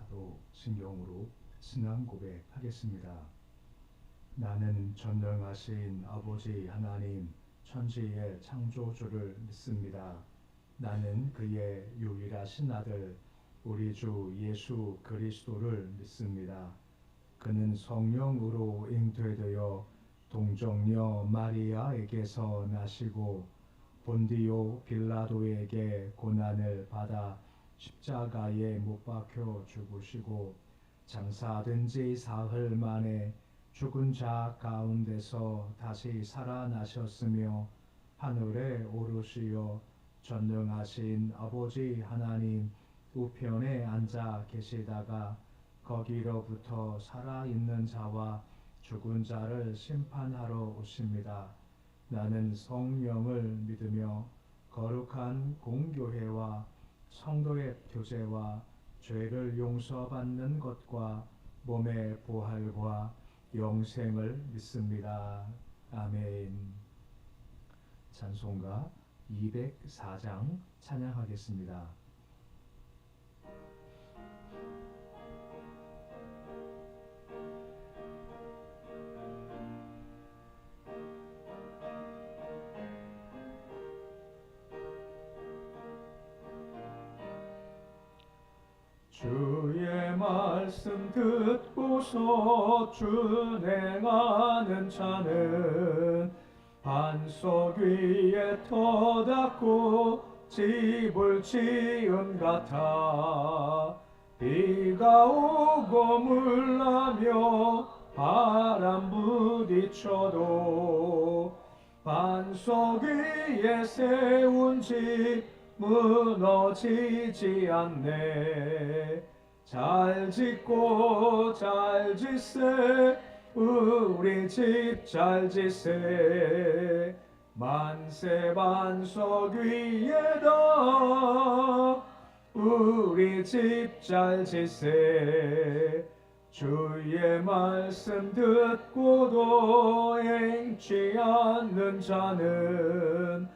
사도신경으로 신앙 고백하겠습니다. 나는 전능하신 아버지 하나님 천지의 창조주를 믿습니다. 나는 그의 유일하신 아들 우리 주 예수 그리스도를 믿습니다. 그는 성령으로 잉태되어 동정녀 마리아에게서 나시고 본디오 빌라도에게 고난을 받아 십자가에 못 박혀 죽으시고 장사된 지 사흘 만에 죽은 자 가운데서 다시 살아나셨으며 하늘에 오르시어 전능하신 아버지 하나님 우편에 앉아 계시다가 거기로부터 살아있는 자와 죽은 자를 심판하러 오십니다. 나는 성령을 믿으며 거룩한 공교회와 성도의 교제와 죄를 용서받는 것과 몸의 부활과 영생을 믿습니다. 아멘. 찬송가 204장 찬양하겠습니다. 주의 말씀 듣고서 준행하는 자는 반석 위에 터닫고 집을 지은 같아 비가 오고 물나며 바람 부딪혀도 반석 위에 세운 집 무너지지 않네. 잘 짓고 잘 짓세 우리 집 잘 짓세 만세 반석 위에다 우리 집 잘 짓세 주의 말씀 듣고도 행치 않는 자는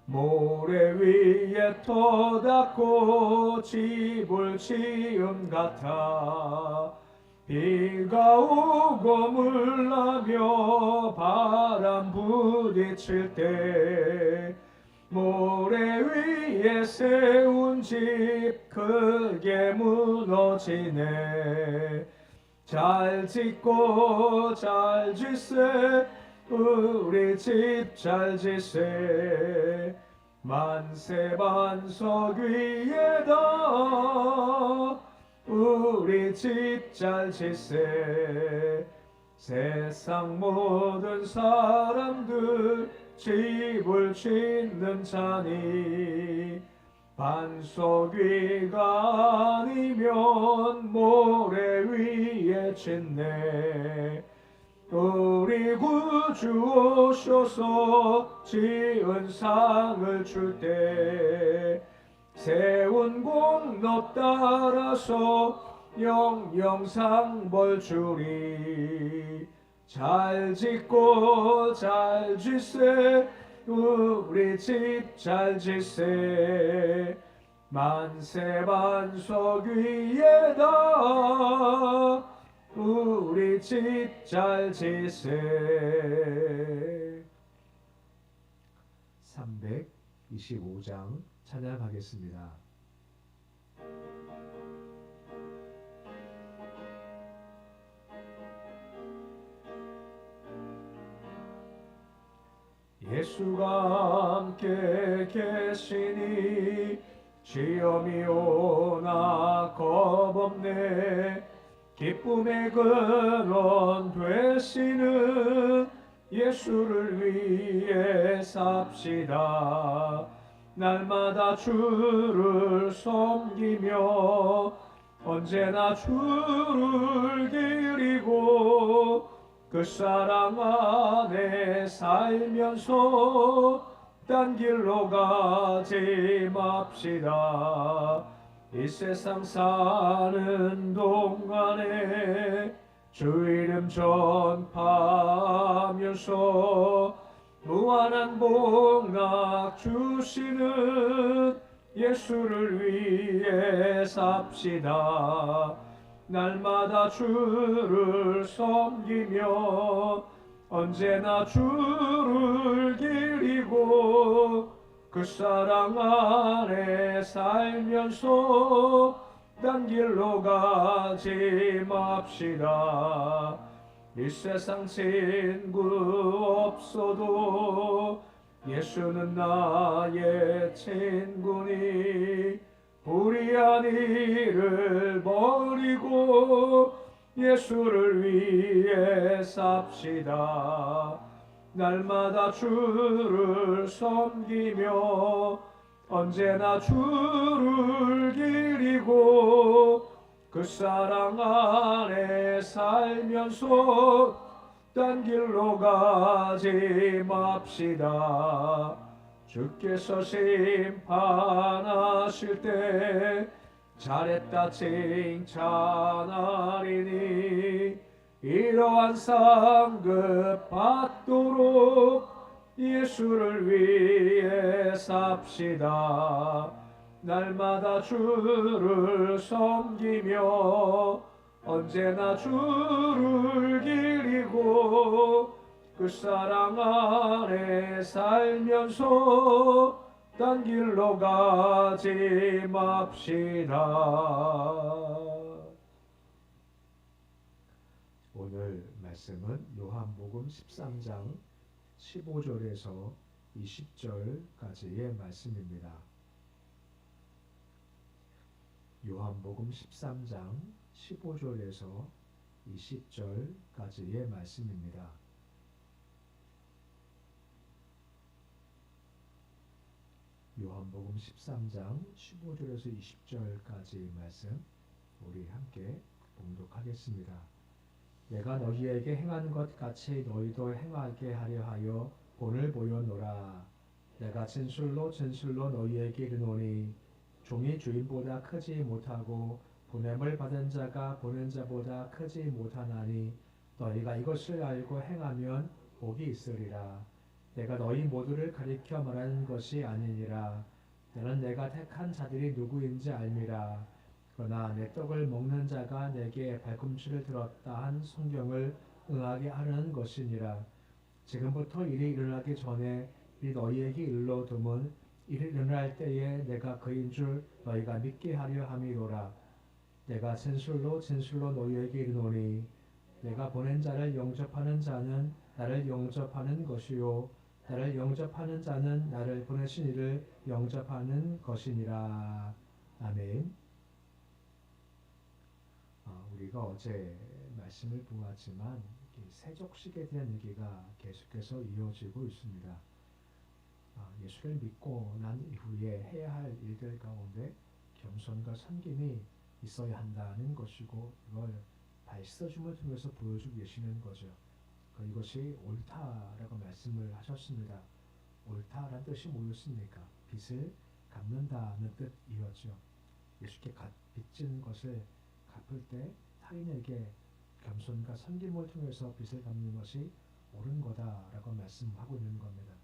모래 위에 터닫고 집을 지은 같아 비가 오고 물나며 바람 부딪힐 때 모래 위에 세운 집 크게 무너지네. 잘 짓고 잘 짓세 우리 집 잘 짓세 만세 반석 위에다 우리 집 잘 짓세 세상 모든 사람들 집을 짓는 자니 반석 위가 아니면 모래 위에 짓네. 우리 구주 오셔서 지은 상을 줄 때 세운 공로 따라서 영영상 벌 주리. 잘 짓고 잘 짓세 우리 집 잘 짓세 만세 반석 위에다 우리 집 잘 짓세. 325장 찬양하겠습니다. 예수가 함께 계시니 시험이 오나 겁없네. 기쁨의 근원 되시는 예수를 위해 삽시다. 날마다 주를 섬기며 언제나 주를 기리고 그 사랑 안에 살면서 딴 길로 가지 맙시다. 이 세상 사는 동안에 주 이름 전파하면서 무한한 복락 주시는 예수를 위해 삽시다. 날마다 주를 섬기며 언제나 주를 기리고 그 사랑 안에 살면서 딴 길로 가지 맙시다. 이 세상 친구 없어도 예수는 나의 친구니 불의한 일을 버리고 예수를 위해 삽시다. 날마다 주를 섬기며 언제나 주를 기리고 그 사랑 안에 살면서 딴 길로 가지 맙시다. 주께서 심판하실 때 잘했다 칭찬하리니 이러한 상급 받도록 예수를 위해 삽시다. 날마다 주를 섬기며 언제나 주를 기리고 그 사랑 안에 살면서 딴 길로 가지 맙시다. 오늘 말씀은 요한복음 13장 15절에서 20절까지의 말씀입니다. 요한복음 13장 15절에서 20절까지의 말씀입니다. 요한복음 13장 15절에서 20절까지의 말씀 우리 함께 봉독하겠습니다. 내가 너희에게 행한 것 같이 너희도 행하게 하려 하여 본을 보여노라. 내가 진술로 너희에게 이르노니 종이 주인보다 크지 못하고 보냄을 받은 자가 보낸 자보다 크지 못하나니 너희가 이것을 알고 행하면 복이 있으리라. 내가 너희 모두를 가리켜 말하는 것이 아니니라. 나는 내가 택한 자들이 누구인지 알미라. 그러나 내 떡을 먹는 자가 내게 발꿈치를 들었다 한 성경을 응하게 하려는 것이니라. 지금부터 일이 일어나기 전에 이 너희에게 일러두면 일이 일어날 때에 내가 그인 줄 너희가 믿게 하려 함이로라. 내가 진술로 너희에게 이르노니 내가 보낸 자를 영접하는 자는 나를 영접하는 것이요 나를 영접하는 자는 나를 보내신 이를 영접하는 것이니라. 아멘. 우리가 어제 말씀을 보았지만 세족식에 대한 얘기가 계속해서 이어지고 있습니다. 예수를 믿고 난 이후에 해야 할 일들 가운데 겸손과 섬김이 있어야 한다는 것이고 이걸 발씻어줌을 통해서 보여주고 계시는 거죠. 이것이 옳다라고 말씀을 하셨습니다. 옳다라는 뜻이 뭐였습니까? 빚을 갚는다는 뜻이었죠. 예수께 빚진 것을 갚을 때 타인에게 겸손과 섬김을 통해서 빚을 갚는 것이 옳은 거다라고 말씀하고 있는 겁니다.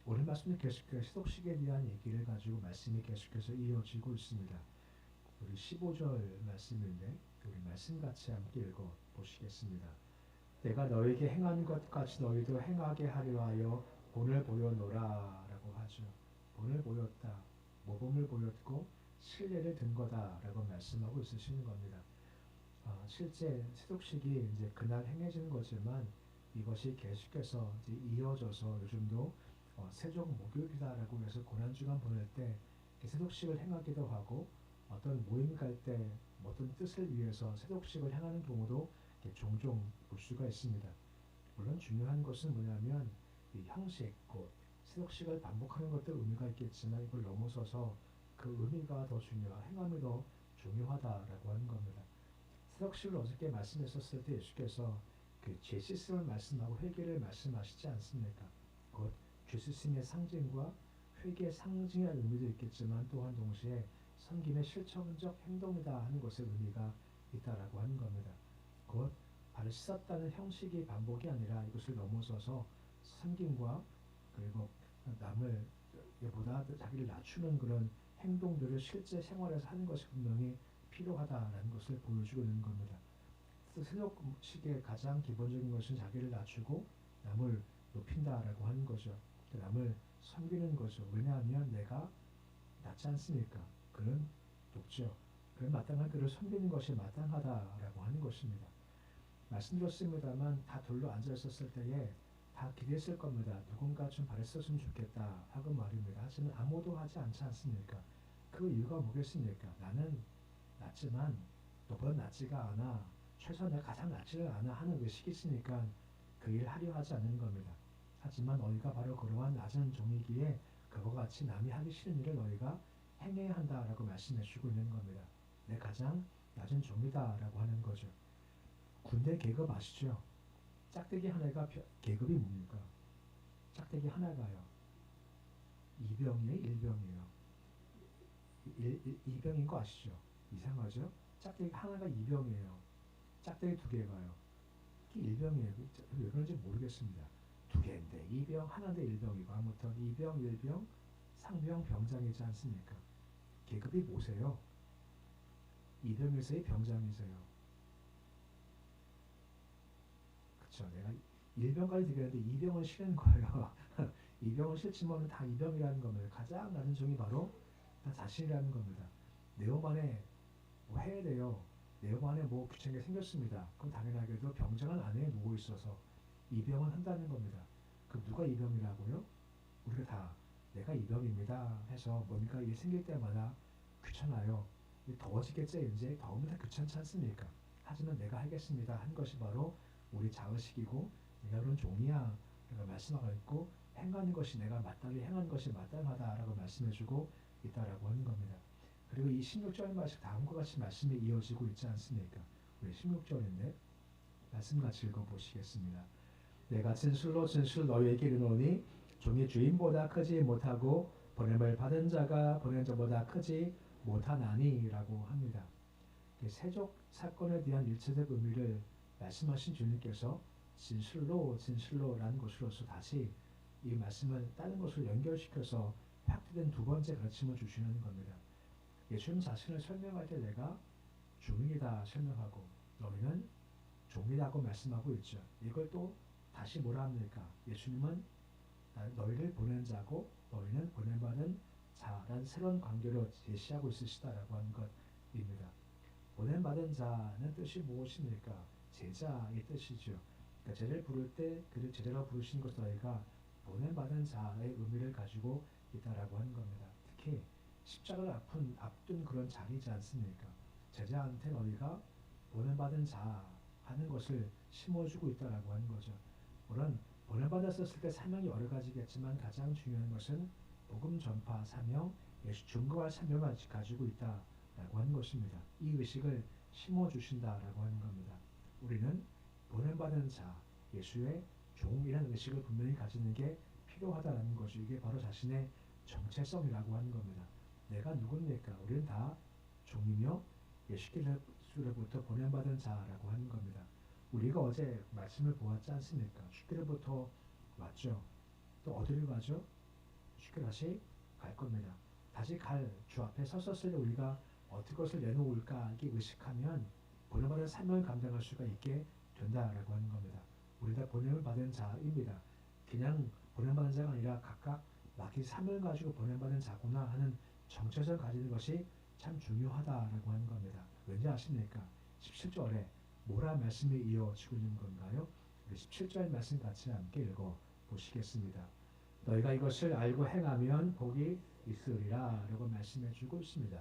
오늘 말씀은 계속해서 세독식에 대한 얘기를 가지고 말씀이 계속해서 이어지고 있습니다. 우리 15절 말씀인데 우리 말씀 같이 함께 읽어 보시겠습니다. 내가 너에게 행한 것 같이 너희도 행하게 하려 하여 본을 보여노라 라고 하죠. 본을 보였다. 모범을 보였고 신뢰를 든 거다라고 말씀하고 있으시는 겁니다. 실제 세독식이 이제 그날 행해지는 거지만 이것이 계속해서 이제 이어져서 요즘도 세족 목요일이다라고 해서 고난주간 보낼 때 세독식을 행하기도 하고 어떤 모임 갈 때 어떤 뜻을 위해서 세독식을 행하는 경우도 종종 볼 수가 있습니다. 물론 중요한 것은 뭐냐면 이 형식, 곧 세독식을 반복하는 것도 의미가 있겠지만 이걸 넘어서서 그 의미가 더 행함이 더 중요하다라고 하는 겁니다. 세독식을 어저께 말씀했었을 때 예수께서 그 죄 씻음을 말씀하고 회개를 말씀하시지 않습니까? 곧 죄 씻음의 상징과 회개의 상징이라는 의미도 있겠지만 또한 동시에 섬김의 실천적 행동이다 하는 것의 의미가 있다라고 하는 겁니다. 곧 발을 씻었다는 형식이 반복이 아니라 이것을 넘어서서 섬김과 그리고 남을 보다 자기를 낮추는 그런 행동들을 실제 생활에서 하는 것이 분명히 필요하다라는 것을 보여주고 있는 겁니다. 세속식의 가장 기본적인 것은 자기를 낮추고 남을 높인다라고 하는 거죠. 남을 섬기는 거죠. 왜냐하면 내가 낮지 않습니까? 그는 높죠. 그는 마땅한 그를 섬기는 것이 마땅하다라고 하는 것입니다. 말씀드렸습니다만 다 돌로 앉아 있었을 때에 다 기대했을 겁니다. 누군가 좀 잘했었으면 좋겠다 하고 말입니다. 하지만 아무도 하지 않지 않습니까? 그 이유가 뭐겠습니까? 나는 낮지만 너보다 낮지가 않아. 최소한 내가 가장 낮지를 않아 하는 의식이 있으니까 그 일 하려 하지 않는 겁니다. 하지만 너희가 바로 그러한 낮은 종이기에 그와 같이 남이 하기 싫은 일을 너희가 행해야 한다라고 말씀해 주고 있는 겁니다. 내 가장 낮은 종이다라고 하는 거죠. 군대 계급 아시죠? 짝대기 하나가 계급이 뭡니까? 짝대기 하나가요. 2병이에요? 1병이에요? 2병인 거 아시죠? 이상하죠? 짝대기 하나가 2병이에요. 짝대기 두 개가요. 이게 1병이에요. 왜 그런지 모르겠습니다. 두 개인데 2병, 하나인데 1병이고 아무튼 2병, 1병, 상병, 병장이지 않습니까? 계급이 뭐세요? 2병에서의 병장이세요. 그쵸? 내가 1병까지 되겠는데 2병은 싫은 거예요. 2병은 싫지만 다 2병이라는 겁니다. 가장 낮은 종이 바로 나 자신이라는 겁니다. 내용만에 뭐 해야 돼요. 내용만에 뭐 귀찮게 생겼습니다. 그럼 당연하게도 병장은 안에 누워 있어서 2병은 한다는 겁니다. 그럼 누가 2병이라고요? 우리가 다 내가 2병입니다 해서 뭔가 이게 생길 때마다 귀찮아요. 더워지겠지 이제 더우면 다 귀찮지 않습니까? 하지만 내가 하겠습니다 한 것이 바로 우리 자의식이고 내가 그런 종이야 라고 말씀하고 있고 행하는 것이 내가 마땅히 행하는 것이 마땅하다라고 말씀해주고 있다라고 하는 겁니다. 그리고 이 16절 말씀 다음과 같이 말씀이 이어지고 있지 않습니까? 우리 16절인데 말씀 같이 읽어보시겠습니다. 내가 진실로 진실 너희에게 이르노니 종이 주인보다 크지 못하고 보냄을 받은 자가 보낸 자보다 크지 못하나니라고 합니다. 세족 사건에 대한 일체적 의미를 말씀하신 주님께서 진실로라는 것으로서 다시 이 말씀을 다른 것으로 연결시켜서 확대된 두 번째 가르침을 주시는 겁니다. 예수님 자신을 설명할 때 내가 주인이다 설명하고 너희는 종이라고 말씀하고 있죠. 이걸 또 다시 뭐라 합니까? 예수님은 너희를 보낸 자고 너희는 보냄받은 자라는 새로운 관계로 제시하고 있으시다라고 하는 것입니다. 보냄받은 자는 뜻이 무엇입니까? 제자의 뜻이죠. 그러니까 제자를 부를 때 그를 제자라고 부르시는 것은 너희가 보냄받은 자의 의미를 가지고 있다라고 하는 겁니다. 특히 십자가를 앞둔 그런 자리지 않습니까? 제자한테 너희가 보냄받은 자 하는 것을 심어주고 있다라고 하는 거죠. 물론 보냄받았을 때 사명이 여러 가지겠지만 가장 중요한 것은 복음 전파 사명, 예수 증거할 사명을 가지고 있다라고 하는 것입니다. 이 의식을 심어주신다라고 하는 겁니다. 우리는 보냄받은 자, 예수의 종이라는 의식을 분명히 가지는 게 필요하다는 것이 이게 바로 자신의 정체성이라고 하는 겁니다. 내가 누굽니까? 우리는 다 종이며 예수께로부터 보냄받은 자라고 하는 겁니다. 우리가 어제 말씀을 보았지 않습니까? 주께로부터 왔죠. 또 어디를 가죠? 주께 다시 갈 겁니다. 다시 갈 주 앞에 섰을 때 우리가 어떤 것을 내놓을까 이렇게 의식하면 보냄받은 사명을 감당할 수가 있게 된다라고 하는 겁니다. 우리 다 보냄을 받은 자입니다. 그냥 보냄받은 자가 아니라 각각 마귀 사명을 가지고 보냄받은 자구나 하는 정체성을 가지는 것이 참 중요하다라고 하는 겁니다. 왠지 아십니까? 17절에 뭐라 말씀이 이어지고 있는 건가요? 17절 말씀 같이 함께 읽어 보시겠습니다. 너희가 이것을 알고 행하면 복이 있으리라 라고 말씀해 주고 있습니다.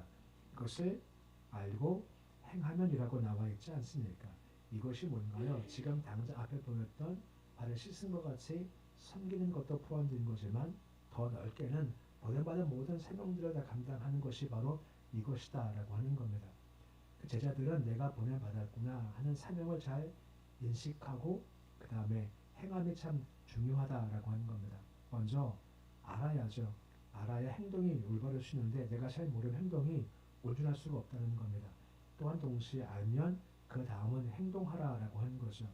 이것을 알고 행하면이라고 나와 있지 않습니까? 이것이 뭔가요? 지금 당장 앞에 보였던 발을 씻은 것 같이 섬기는 것도 포함된 거지만 더 넓게는 보냄받은 모든 생명들을 다 감당하는 것이 바로 이것이다 라고 하는 겁니다. 그 제자들은 내가 보냄받았구나 하는 사명을 잘 인식하고 그 다음에 행함이 참 중요하다라고 하는 겁니다. 먼저 알아야죠. 알아야 행동이 올바를 수 있는데 내가 잘 모르는 행동이 온전할 수가 없다는 겁니다. 또한 동시에 알면 그 다음은 행동하라라고 하는 거죠.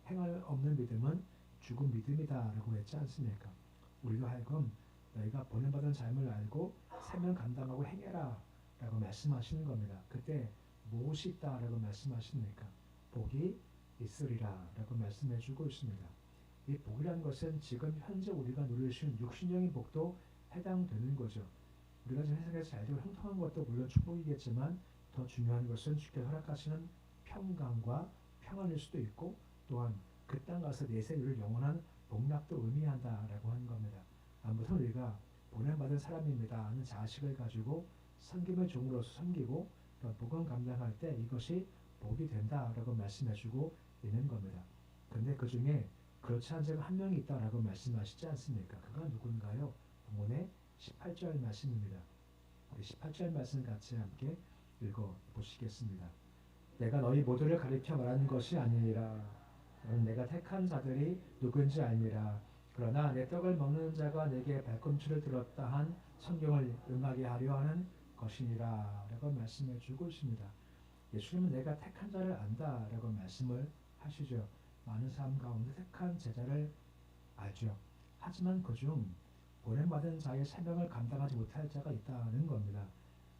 행할 없는 믿음은 죽은 믿음이다라고 했지 않습니까? 우리가 하여금 너희가 보냄받은 삶을 알고 사명 감당하고 행해라 라고 말씀하시는 겁니다. 그때 무엇이 있다라고 말씀하십니까? 복이 있으리라 라고 말씀해 주고 있습니다. 이 복이라는 것은 지금 현재 우리가 누릴 수 있는 육신적인 복도 해당되는 거죠. 우리가 지금 세상에서 잘 되고 형통한 것도 물론 축복이겠지만 더 중요한 것은 주께 허락하시는 평강과 평안일 수도 있고 또한 그 땅 가서 내세 누릴 영원한 복락도 의미한다라고 하는 겁니다. 아무튼 우리가 보냄받은 사람입니다 하는 자식을 가지고 섬김의 종으로서 섬기고 복음 감당할 때 이것이 복이 된다라고 말씀해주고 있는 겁니다. 근데 그 중에 그렇지 않은 자가 한 명이 있다라고 말씀하시지 않습니까? 그가 누군가요? 본문의 18절 말씀입니다. 우리 18절 말씀 같이 함께 읽어 보시겠습니다. 내가 너희 모두를 가리켜 말하는 것이 아니니라. 너는 내가 택한 자들이 누구인지 알미라. 그러나 내 떡을 먹는 자가 내게 발꿈치를 들었다 한 성경을 응하게 하려 하는 것이니라 라고 말씀해 주고 있습니다. 예수님은 내가 택한 자를 안다 라고 말씀을 하시죠. 많은 사람 가운데 택한 제자를 알죠. 하지만 그중 보냄받은 자의 사명을 감당하지 못할 자가 있다는 겁니다.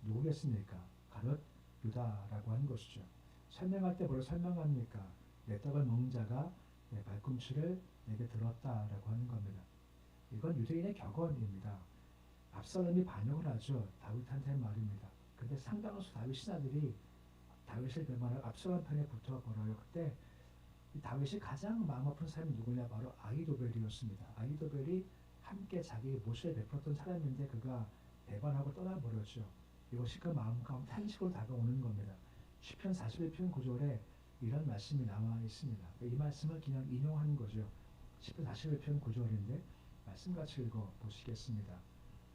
누구겠습니까? 가룟 유다라고 하는 것이죠. 설명할 때 뭐를 설명합니까? 내 떡을 먹는 자가 내 발꿈치를 내게 들었다라고 하는 겁니다. 이건 유대인의 격언입니다. 압살롬이 반역을 하죠. 다윗한테 말입니다. 근데 상당한 수 다윗 신하들이 다윗을 배반하고 압살롬 편에 붙어버려요. 그때 이 다윗이 가장 마음 아픈 사람이 누구냐? 바로 아히도벨이었습니다. 아히도벨이 함께 자기의 모시를 베풀었던 사람인데 그가 배반하고 떠나버렸죠. 이것이 그 마음 가운데 탄식으로 다가오는 겁니다. 시편 41편 9절에 이런 말씀이 나와 있습니다. 이 말씀을 그냥 인용한 거죠. 시편 41편 9절인데 말씀 같이 읽어 보시겠습니다.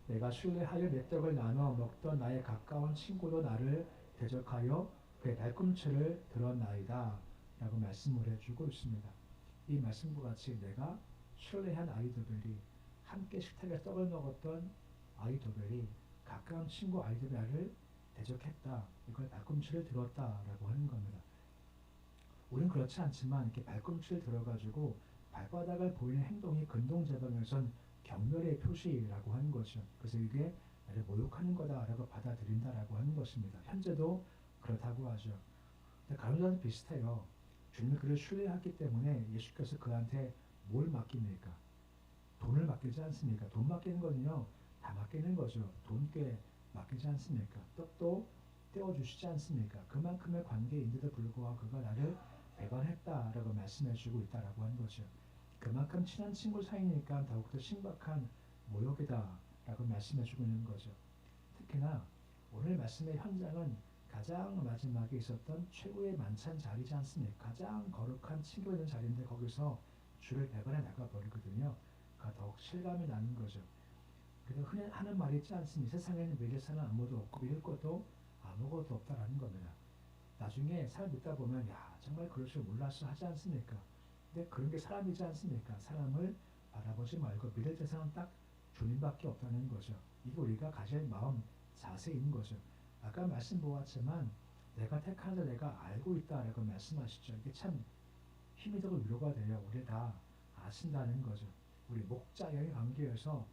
내가 순례하여 내 떡을 나눠 먹던 나의 가까운 친구도 나를 대적하여 그의 발꿈치를 들었나이다 라고 말씀을 해주고 있습니다. 이 말씀과 같이 내가 순례한 아히도벨이 함께 식탁에서 떡을 먹었던 아히도벨이 가까운 친구 아히도벨을 대적했다. 이걸 발꿈치를 들었다라고 하는 겁니다. 우리는 그렇지 않지만 이렇게 발꿈치를 들어가지고 발바닥을 보이는 행동이 근동제방에선 경멸의 표시라고 하는 것이죠. 그래서 이게 나를 모욕하는 거다라고 받아들인다라고 하는 것입니다. 현재도 그렇다고 하죠. 근데 가룟유다도 비슷해요. 주님이 그를 신뢰했기 때문에 예수께서 그한테 뭘 맡깁니까? 돈을 맡기지 않습니까? 돈 맡기는 거는요, 다 맡기는 거죠. 돈 꽤 맡기지 않습니까? 떡도 떼어주시지 않습니까? 그만큼의 관계인데도 불구하고 그가 나를 배반했다라고 말씀해주고 있다라고 하는 거죠. 그만큼 친한 친구 사이니까 더욱더 심각한 모욕이다라고 말씀해주고 있는 거죠. 특히나 오늘 말씀의 현장은 가장 마지막에 있었던 최고의 만찬 자리지 않습니까? 가장 거룩한 친구가 있는 자리인데 거기서 주를 배반해 나가버리거든요. 그가 더욱 실감이 나는 거죠. 그래서 흔히 하는 말이 있지 않습니까? 세상에는 믿을 사람 아무도 없고 믿을 것도 아무것도 없다라는 겁니다. 나중에 사람 믿다 보면 야 정말 그럴 줄 몰랐어 하지 않습니까? 근데 그런 게 사람이지 않습니까? 사람을 바라보지 말고 믿을 대상은 딱 주님밖에 없다는 거죠. 이게 우리가 가질 마음 자세인 거죠. 아까 말씀 보았지만 내가 택한 자 내가 알고 있다라고 말씀하시죠. 이게 참 힘이 되고 위로가 돼요. 우리 다 아신다는 거죠. 우리 목자의 관계에서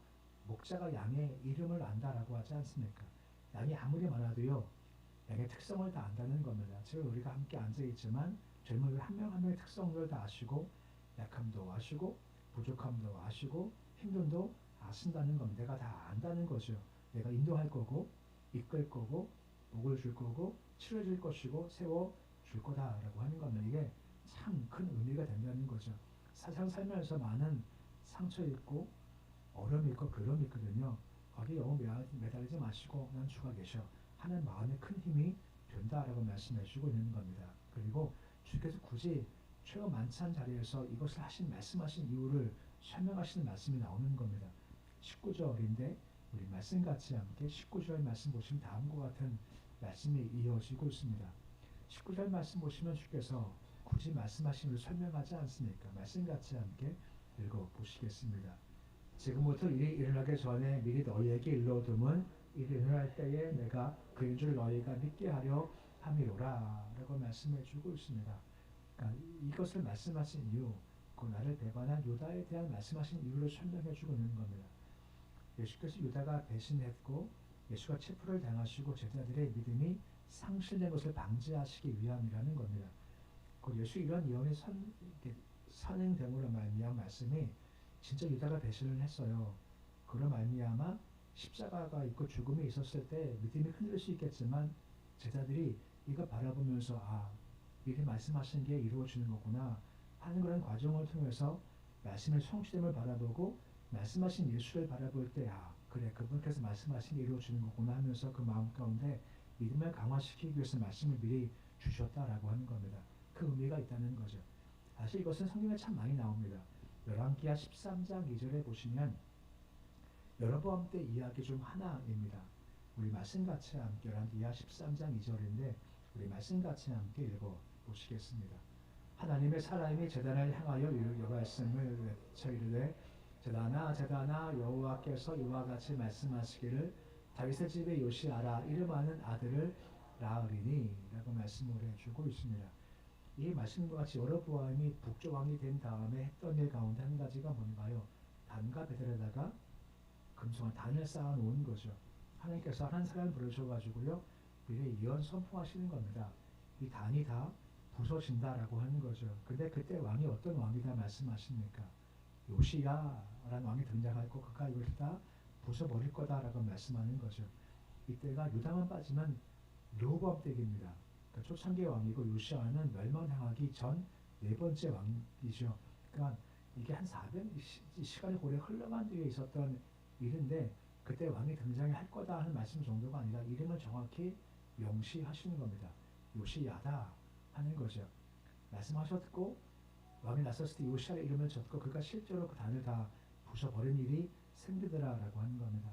목자가 양의 이름을 안다라고 하지 않습니까? 양이 아무리 많아도요. 양의 특성을 다 안다는 겁니다. 지금 우리가 함께 앉아있지만 젊은 우리 한 명 한 명의 특성을 다 아시고 약함도 아시고 부족함도 아시고 힘듦도 아신다는 겁니다. 내가 다 안다는 거죠. 내가 인도할 거고 이끌 거고 목을 줄 거고 치료해줄 것이고 세워줄 거다라고 하는 겁니다. 이게 참 큰 의미가 된다는 거죠. 세상 살면서 많은 상처 있고 어려움이 있고 괴로움이 있거든요. 거기에 너무 매달리지 마시고 난 주가 계셔 하는 마음에 큰 힘이 된다라고 말씀해 주고 있는 겁니다. 그리고 주께서 굳이 최후 만찬 자리에서 이것을 말씀하신 이유를 설명하시는 말씀이 나오는 겁니다. 19절인데 우리 말씀같이 함께 19절 말씀 보시면 다음과 같은 말씀이 이어지고 있습니다. 19절 말씀 보시면 주께서 굳이 말씀하신 이유를 설명하지 않습니까? 말씀같이 함께 읽어보시겠습니다. 지금부터 일이 일어나기 전에 미리 너희에게 일러둠은 일이 일어날 때에 내가 그인 줄 너희가 믿게 하려 함이로라 라고 말씀해 주고 있습니다. 그러니까 이것을 말씀하신 이유, 그 나를 배반한 유다에 대한 말씀하신 이유를 설명해 주고 있는 겁니다. 예수께서 유다가 배신했고 예수가 체포를 당하시고 제자들의 믿음이 상실된 것을 방지하시기 위함이라는 겁니다. 그 예수 이런 예언이 선행됨으로 말미암은 말씀이 진짜 유다가 배신을 했어요. 그로 말미암아 십자가가 있고 죽음이 있었을 때 믿음이 흔들릴 수 있겠지만 제자들이 이거 바라보면서 미리 말씀하신 게 이루어지는 거구나 하는 그런 과정을 통해서 말씀의 성취됨을 바라보고 말씀하신 예수를 바라볼 때 그래 그분께서 말씀하신 게 이루어지는 거구나 하면서 그 마음 가운데 믿음을 강화시키기 위해서 말씀을 미리 주셨다라고 하는 겁니다. 그 의미가 있다는 거죠. 사실 이것은 성경에 참 많이 나옵니다. 열왕기하 13장 2절에 보시면 여로보암 때 이야기 중 하나입니다. 우리 말씀 같이 함께 열왕기하 13장 2절인데 우리 말씀 같이 함께 읽어보시겠습니다. 하나님의 사람이 제단을 향하여 여호와씀을 외쳐 이르되 제단아 제단아 여호와께서 이와 같이 말씀하시기를 다윗의 집에 요시아라 이름하는 아들을 낳으리니 라고 말씀을 해주고 있습니다. 이 말씀과 같이 여로보암이 북쪽 왕이 된 다음에 했던 일 가운데 한 가지가 뭔가요? 단과 베델에다가 금송한 단을 쌓아 놓은 거죠. 하나님께서 한 사람을 부르셔가지고요 미리 예언 선포하시는 겁니다. 이 단이 다 부서진다라고 하는 거죠. 근데 그때 왕이 어떤 왕이다 말씀하십니까? 요시야라는 왕이 등장하고 그가 이걸 다 부숴버릴 거다라고 말씀하는 거죠. 이때가 유다만 빠지면 르호보암 때입니다. 그러니까 초창기 왕이고 요시야는 멸망당하기 전 네 번째 왕이죠. 그러니까 이게 한 400 시간이 오래 흘러간 뒤에 있었던 일인데 그때 왕이 등장할 거다 하는 말씀 정도가 아니라 이름을 정확히 명시하시는 겁니다. 요시야다 하는 거죠. 말씀하셨고 왕이 나섰을 때 요시야의 이름을 졌고 그가 실제로 그 단을 다 부숴버린 일이 생기더라라고 하는 겁니다.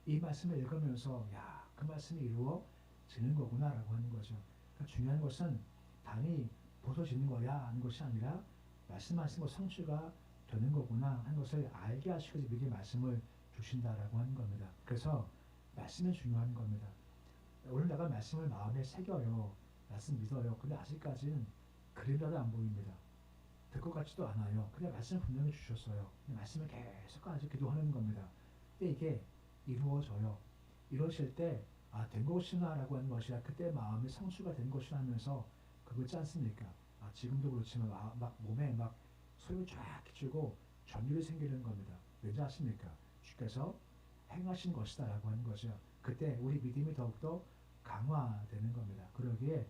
이 말씀을 읽으면서 그 말씀이 이루어지는 거구나라고 하는 거죠. 그러니까 중요한 것은 단이 부서지는 거야 하는 것이 아니라 말씀하신 것 성취가 되는 거구나 하는 것을 알게 하시고 미리 말씀을 주신다라고 하는 겁니다. 그래서 말씀이 중요한 겁니다. 오늘 내가 말씀을 마음에 새겨요. 말씀 믿어요. 근데 아직까지는 그림자도 안 보입니다. 될 것 같지도 않아요. 근데 말씀을 분명히 주셨어요. 말씀을 계속 가지고 기도하는 겁니다. 근데 이게 이루어져요. 이루어질 때 된 것이나 라고 하는 것이야. 그때 마음의 성취가 된 것이라 하면서 그거지 않습니까? 지금도 그렇지만 막 몸에 막 소리를 쫙 끼치고 전율이 생기는 겁니다. 왠지 아십니까? 주께서 행하신 것이다 라고 하는 거죠. 그때 우리 믿음이 더욱더 강화되는 겁니다. 그러기에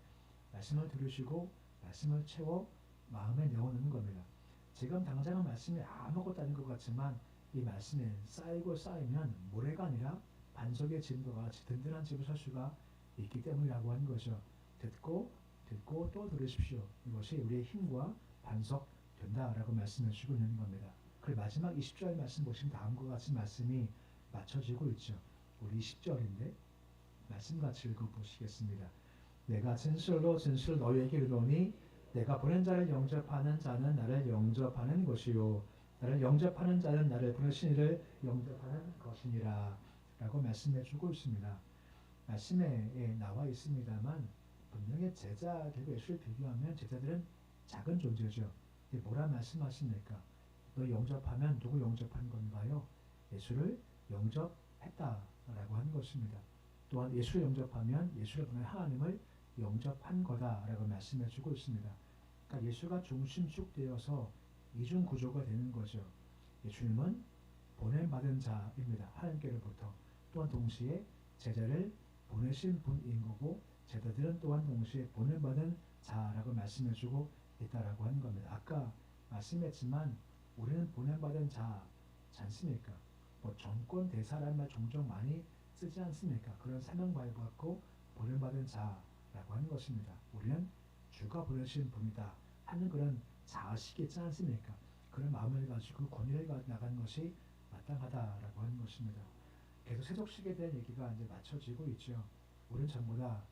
말씀을 들으시고 말씀을 채워 마음에 넣어놓는 겁니다. 지금 당장은 말씀이 아무것도 아닌 것 같지만 이 말씀에 쌓이고 쌓이면 모래가 아니라 반석의 집과 같이 든든한 집을 설 수가 있기 때문이라고 하는 거죠. 듣고 또 들으십시오. 이것이 우리의 힘과 반석 된다라고 말씀해 주고 있는 겁니다. 그리고 마지막 20절 말씀 보시면 다음과 같이 말씀이 맞춰지고 있죠. 우리 20절인데 말씀 같이 읽어보시겠습니다. 내가 진실로 너희에게 이르노니 내가 보낸 자를 영접하는 자는 나를 영접하는 것이요 나를 영접하는 자는 나를 보내신 이를 영접하는 것이니라 라고 말씀해 주고 있습니다. 말씀에 나와 있습니다만 분명히 제자들과 예수를 비교하면 제자들은 작은 존재죠. 뭐라 말씀하십니까? 너 영접하면 누구 영접한 건가요? 예수를 영접했다라고 하는 것입니다. 또한 예수를 영접하면 예수를 보낸 하나님을 영접한 거다라고 말씀해 주고 있습니다. 그러니까 예수가 중심축 되어서 이중 구조가 되는 거죠. 예수님은 보냄받은 자입니다. 하나님께로부터. 또한 동시에 제자를 보내신 분인 거고 제자들은 또한 동시에 보냄받은 자라고 말씀해 주고 있다라고 하는 겁니다. 아까 말씀했지만 우리는 보냄받은 자지 않습니까? 정권 대사라는 말 종종 많이 쓰지 않습니까? 그런 사명받고 보냄받은 자라고 하는 것입니다. 우리는 주가 보내신 분이다 하는 그런 자식이 있지 않습니까? 그런 마음을 가지고 권위를 나가는 것이 마땅하다라고 하는 것입니다. 계속 세속식에 대한 얘기가 이제 맞춰지고 있죠. 우리는 전부 다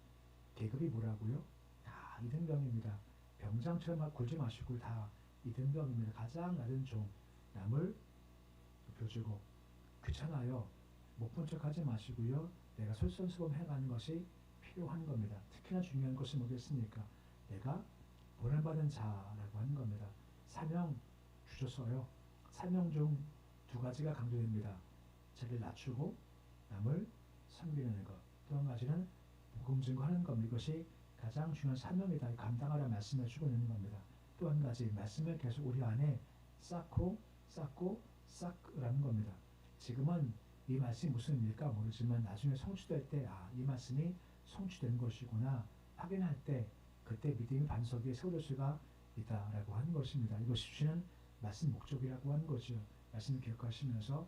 계급이 뭐라고요? 다 이등병입니다. 병장처럼 막 굴지 마시고 다 이등병입니다. 가장 낮은 종, 남을 높여주고 귀찮아요. 못 본 척하지 마시고요. 내가 솔선수범 해가는 것이 필요한 겁니다. 특히나 중요한 것이 뭐겠습니까? 내가 보냄받은 자라고 하는 겁니다. 사명 주셨어요. 사명 중 두 가지가 강조됩니다. 자기를 낮추고 남을 섬기는 것. 또 한 가지는 복음 증거하는 겁니다. 이것이 가장 중요한 사명이다. 감당하라 말씀해 주고 있는 겁니다. 또 한 가지 말씀을 계속 우리 안에 쌓고 쌓으라는 겁니다. 지금은 이 말씀이 무슨 의미일까 모르지만 나중에 성취될 때 이 말씀이 성취된 것이구나 확인할 때 그때 믿음의 반석 위에 세워질 수가 있다라고 하는 것입니다. 이것이 주시는 말씀 목적이라고 하는 거죠. 말씀을 기억하시면서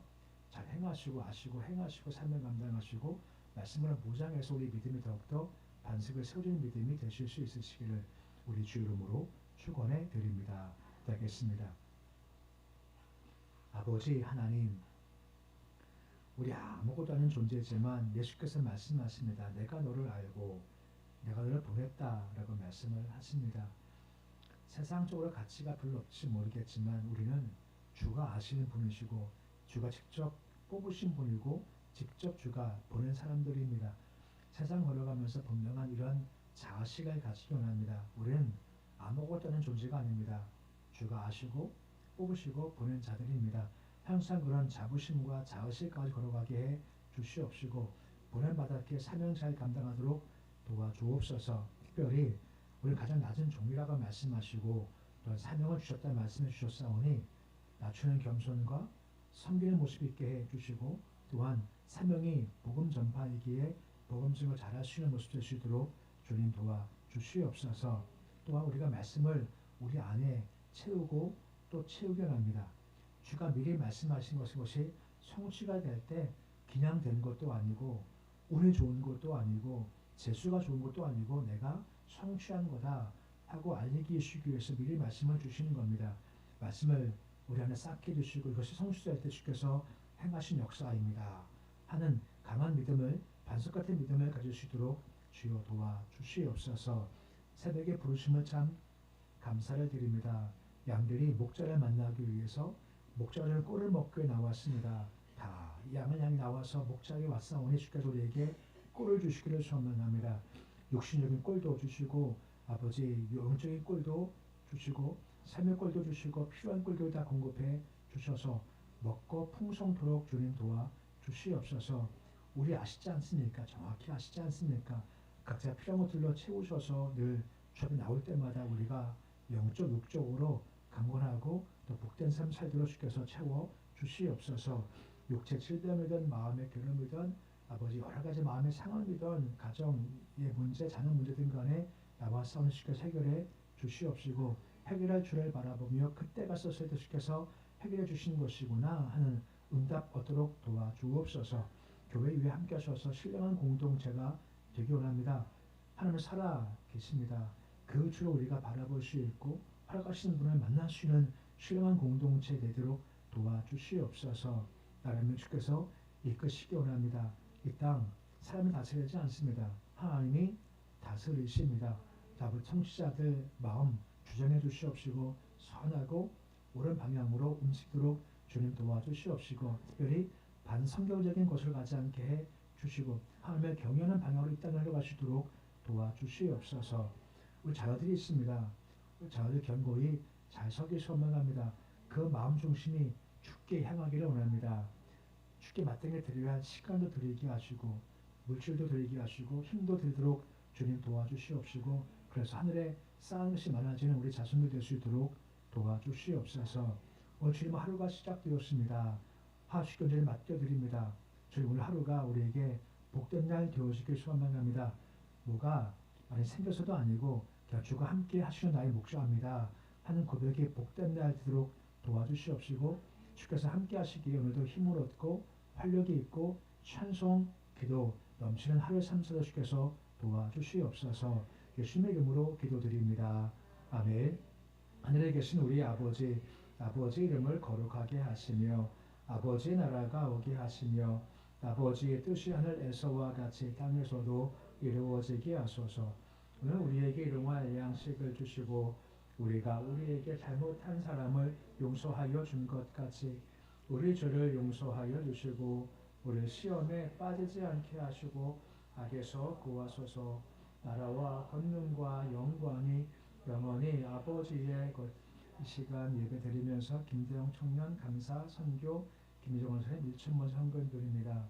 잘 행하시고 아시고 행하시고 삶을 감당하시고 말씀을 모장해서 우리 믿음이 더욱더 반석을 세워지는 믿음이 되실 수 있으시기를 우리 주 이름으로 축원해 드립니다. 기도하겠습니다. 아버지 하나님, 우리 아무것도 아닌 존재지만 예수께서 말씀하십니다. 내가 너를 알고 내가 너를 보냈다라고 말씀을 하십니다. 세상적으로 가치가 별로 없지 모르겠지만 우리는 주가 아시는 분이시고 주가 직접 뽑으신 분이고 직접 주가 보낸 사람들입니다. 세상 걸어가면서 분명한 이런 자아식을 가지기 원합니다. 우리는 아무것도 아닌 존재가 아닙니다. 주가 아시고 뽑으시고 보낸 자들입니다. 항상 그런 자부심과 자의식까지 걸어가게 해 주시옵시고 보냄받았기에 사명 잘 감당하도록 도와주옵소서. 특별히 우리 가장 낮은 종이라고 말씀하시고 또 사명을 주셨다 말씀해 주셨사오니 낮추는 겸손과 섬기는 모습 있게 해 주시고 또한 사명이 복음 전파이기에 복음 증을 잘할 수 있는 모습 될 수 있도록 주님 도와주시옵소서. 또한 우리가 말씀을 우리 안에 채우고 또 채우게 합니다. 주가 미리 말씀하신 것이 성취가 될 때 그냥 된 것도 아니고 운이 좋은 것도 아니고 재수가 좋은 것도 아니고 내가 성취한 거다 하고 알리기 위해서 미리 말씀을 주시는 겁니다. 말씀을 우리 안에 쌓게 주시고 이것이 성취될 때 주께서 행하신 역사입니다 하는 강한 믿음을 반석 같은 믿음을 가질 수 있도록 주여 도와주시옵소서. 새벽에 부르심을 참 감사를 드립니다. 양들이 목자를 만나기 위해서 목자는 꿀을 먹기 위해 나왔습니다. 다 양을 향해 나와서 목자에게 왔사오니 주께서 우리에게 꿀을 주시기를 소망합니다. 육신적인 꿀도 주시고 아버지 영적인 꿀도 주시고 삶의 꿀도 주시고 필요한 꿀도 다 공급해 주셔서 먹고 풍성토록 주님 도와 주시옵소서. 우리 아시지 않습니까? 정확히 아시지 않습니까? 각자 필요한 것들로 채우셔서 늘 주 앞에 나올 때마다 우리가 영적 육적으로 강건하고 또 복된 삶 살도록 주께서 채워 주시옵소서. 육체 질병이든 마음의 괴로움이든 아버지 여러 가지 마음의 상황이든 가정의 문제, 자녀 문제든 간에 나와 싸우는 주께서 해결해 주시옵시고 해결할 줄을 바라보며 그때가 썼을 때 주께서 해결해 주시는 것이구나 하는 응답 얻도록 도와주옵소서. 교회 위에 함께 하셔서 신령한 공동체가 되기 원합니다. 하나님을 살아 계십니다. 그 주로 우리가 바라볼 수 있고 활약하시는 분을 만날 수 있는 신령한 공동체 되도록 도와주시옵소서. 나라는 주께서 이끄시기 원합니다. 이 땅 사람이 다스리지 않습니다. 하나님이 다스리십니다. 다분 청취자들 마음 주장해 주시옵시고 선하고 옳은 방향으로 움직이도록 주님 도와주시옵시고 특별히 반성경적인 것을 가지 않게 해 주시고 하나님의 경외하는 방향으로 이 땅을 흘러가시도록 도와주시옵소서. 우리 자녀들이 있습니다. 우리 자녀들 견고히 잘 서기 소망합니다. 그 마음 중심이 주께 향하기를 원합니다. 주께 마땅히 드려야 할 시간도 드리게 하시고 물질도 드리게 하시고 힘도 들도록 주님 도와주시옵시고 그래서 하늘에 쌓은 것이 많아지는 우리 자손들 될 수 있도록 도와주시옵소서. 오늘 주님 하루가 시작되었습니다. 하주권제를 맡겨드립니다. 주님 오늘 하루가 우리에게 복된 날 되어지길 소망합니다. 뭐가 많이 생겨서도 아니고 주가 함께 하시는 나의 목자입니다 하는 고백이 복된 날 되도록 도와주시옵시고 주께서 함께 하시기에 오늘도 힘을 얻고 활력이 있고 찬송 기도 넘치는 하루의 삶 속에 주께서 도와주시옵소서. 예수님의 이름으로 기도드립니다. 아멘. 하늘에 계신 우리 아버지 이름을 거룩하게 하시며 아버지의 나라가 오게 하시며 아버지의 뜻이 하늘에서와 같이 땅에서도 이루어지게 하소서. 오늘 우리에게 일용할 양식을 주시고 우리가 우리에게 잘못한 사람을 용서하여 준 것 같이 우리 죄를 용서하여 주시고 우리 시험에 빠지지 않게 하시고 악에서 구하소서. 나라와 권능과 영광이 영원히 아버지의 것. 이 시간 예배드리면서 김대영 청년 강사 선교 김정원 선생님 1층 먼저 헌금 드립니다.